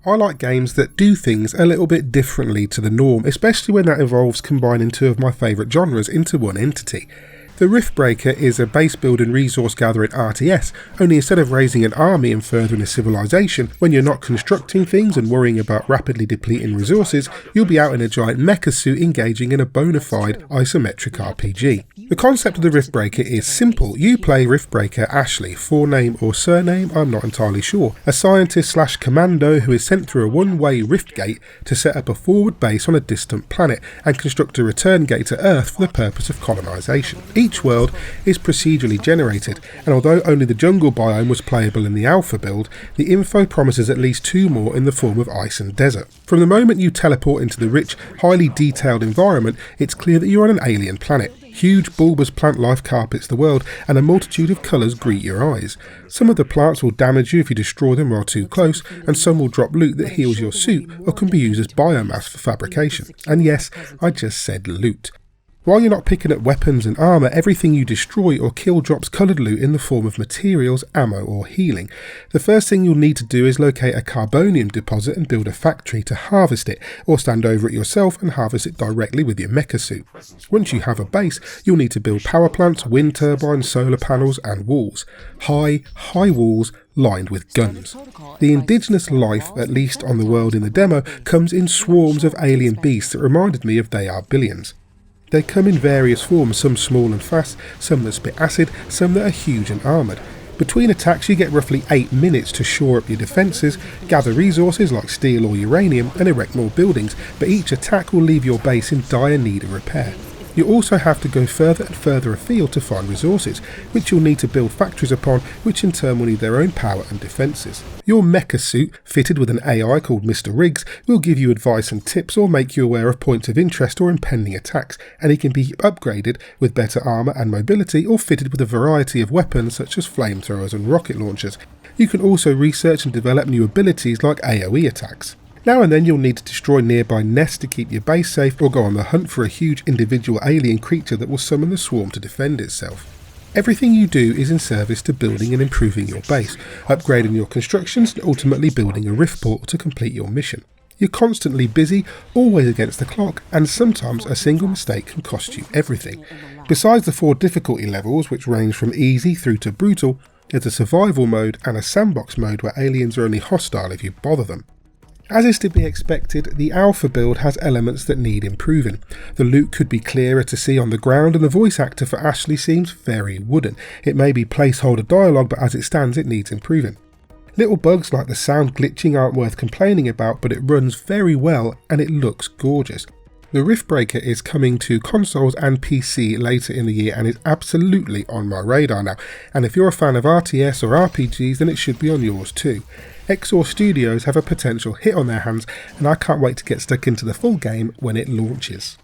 I like games that do things a little bit differently to the norm, especially when that involves combining two of my favourite genres into one entity. The Riftbreaker is a base building resource gathering RTS, only instead of raising an army and furthering a civilization, when you're not constructing things and worrying about rapidly depleting resources, you'll be out in a giant mecha suit engaging in a bona fide isometric RPG. The concept of the Riftbreaker is simple. You play Riftbreaker Ashley, forename or surname, I'm not entirely sure, a scientist / commando who is sent through a one-way rift gate to set up a forward base on a distant planet and construct a return gate to Earth for the purpose of colonisation. Each world is procedurally generated, and although only the jungle biome was playable in the alpha build, the info promises at least 2 more in the form of ice and desert. From the moment you teleport into the rich, highly detailed environment, it's clear that you're on an alien planet. Huge bulbous plant life carpets the world, and a multitude of colours greet your eyes. Some of the plants will damage you if you destroy them while too close, and some will drop loot that heals your suit or can be used as biomass for fabrication. And yes, I just said loot. While you're not picking up weapons and armour, everything you destroy or kill drops coloured loot in the form of materials, ammo or healing. The first thing you'll need to do is locate a carbonium deposit and build a factory to harvest it, or stand over it yourself and harvest it directly with your mecha suit. Once you have a base, you'll need to build power plants, wind turbines, solar panels and walls. High walls lined with guns. The indigenous life, at least on the world in the demo, comes in swarms of alien beasts that reminded me of They Are Billions. They come in various forms, some small and fast, some that spit acid, some that are huge and armoured. Between attacks you get roughly 8 minutes to shore up your defences, gather resources like steel or uranium and erect more buildings, but each attack will leave your base in dire need of repair. You also have to go further and further afield to find resources, which you'll need to build factories upon, which in turn will need their own power and defences. Your mecha suit, fitted with an AI called Mr. Riggs, will give you advice and tips or make you aware of points of interest or impending attacks, and he can be upgraded with better armour and mobility or fitted with a variety of weapons such as flamethrowers and rocket launchers. You can also research and develop new abilities like AoE attacks. Now and then you'll need to destroy nearby nests to keep your base safe, or go on the hunt for a huge individual alien creature that will summon the swarm to defend itself. Everything you do is in service to building and improving your base, upgrading your constructions and ultimately building a rift portal to complete your mission. You're constantly busy, always against the clock, and sometimes a single mistake can cost you everything. Besides the 4 difficulty levels, which range from easy through to brutal, there's a survival mode and a sandbox mode where aliens are only hostile if you bother them. As is to be expected, the alpha build has elements that need improving. The loot could be clearer to see on the ground, and the voice actor for Ashley seems very wooden. It may be placeholder dialogue, but as it stands it needs improving. Little bugs like the sound glitching aren't worth complaining about, but it runs very well and it looks gorgeous. The Riftbreaker is coming to consoles and PC later in the year and is absolutely on my radar now, and if you're a fan of RTS or RPGs then it should be on yours too. EXOR Studios have a potential hit on their hands, and I can't wait to get stuck into the full game when it launches.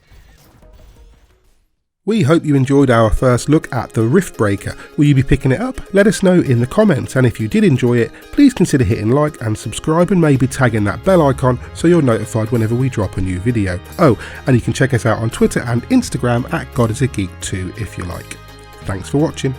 We hope you enjoyed our first look at the Riftbreaker. Will you be picking it up? Let us know in the comments, and if you did enjoy it, please consider hitting like and subscribe and maybe tagging that bell icon so you're notified whenever we drop a new video. Oh, and you can check us out on Twitter and Instagram at GodIsAGeek2 if you like. Thanks for watching.